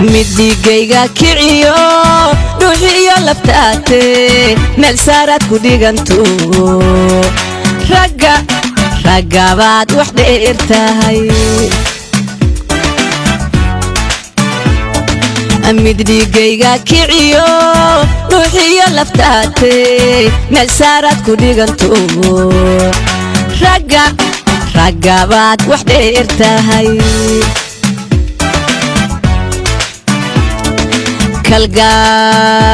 midigayga kiciyo ruuxiyo laftaate meel saaraad ku dhiganto ragga baad wax dheer tahay midigayga kiciyo ruuxiyo laftaate meel saaraad ku dhiganto ragga baad wax dheer tahay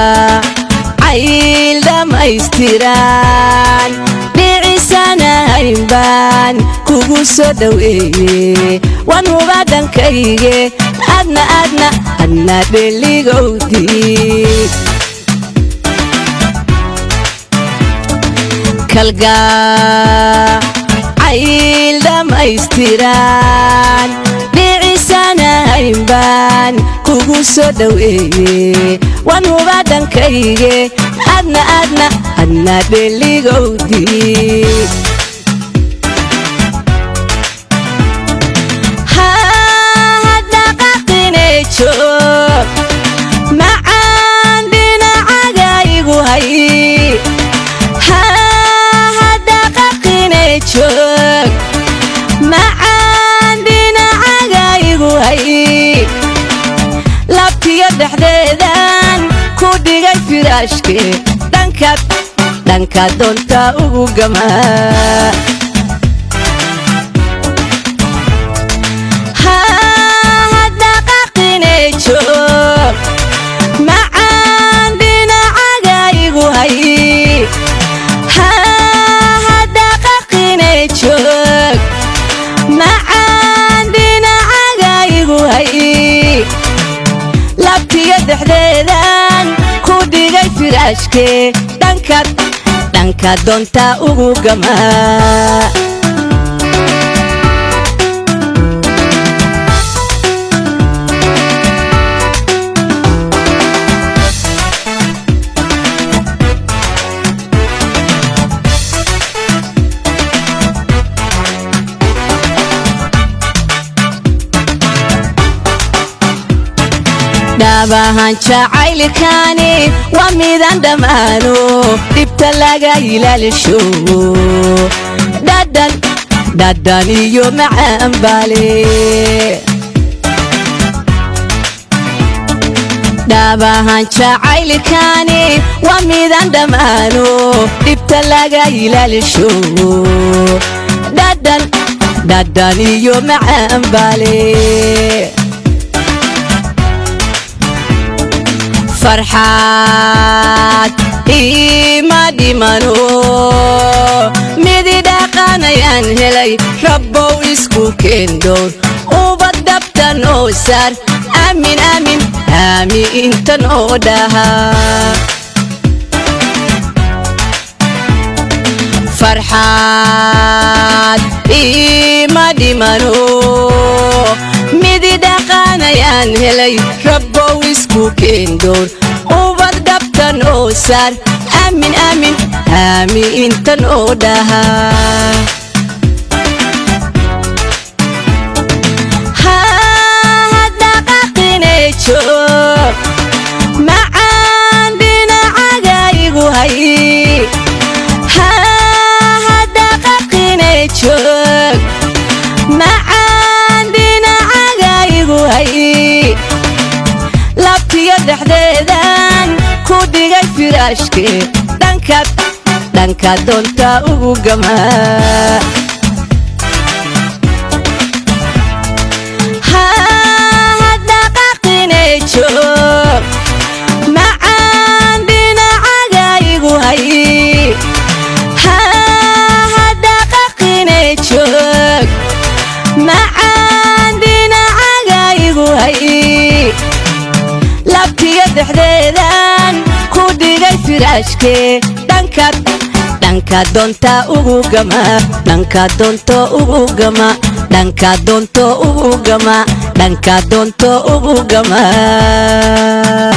kalgacayl dhamaystiran dhicisanayn baan kugu soo dhaweeye waan huba dhankayge adna dheligowdii kalgacayl dhamaystiran dhicisanayn baan kugu soo dhaweeye waan huba dhankayge adna dheligowdii macaan dhinacagaygu hay hadaqaqinay joog macaan dhinacagaygu hay labtiyo dhexdeedan ku dhigay firaashke dhanka doonta ugu gamaa macaan dhinacagaygu hay hadaqaqinay joog macaan dhinacagaygu hay labtiyo dhexdeedan ku dhigay firaashke dhanka doonta ugu gamaa dhabahan jacaylkaani waa midaan dhammaano dhibta laga ilaalisho dhadhan iyo macaan baale dhabahan jacaylkaani waa midaan dhammaano dhibta laga ilaalisho dhadhan iyo macaan baale farxad ima dhimano midi dhaqanayaan helay rabbow isku keendhoor ubad dabtan oo saar aamin intan oo dhaha farxad ima dhimano midi dhaqanayaan helay rabbow isku keendhoor ubad dabtan oo saar aamin intan oo dhaha hadaqaqinay joog macaan dhinacagaygu hay hadaqaqinay joog macaan dhinacagaygu hay labtiyo dhexdeedan ku dhigay firaashke dhanka doonta ugu gamaa hadaqaqinay joog macaan dhinacagaygu hay hadaqaqinay joog macaan dhinacagaygu hay labtiyo dhexdeedan ku dhigay firaashke dhanka doonta ugu gamaa dhanka doonto ugu gamaa dhanka doonto ugu gamaa dhanka doonto ugu gamaa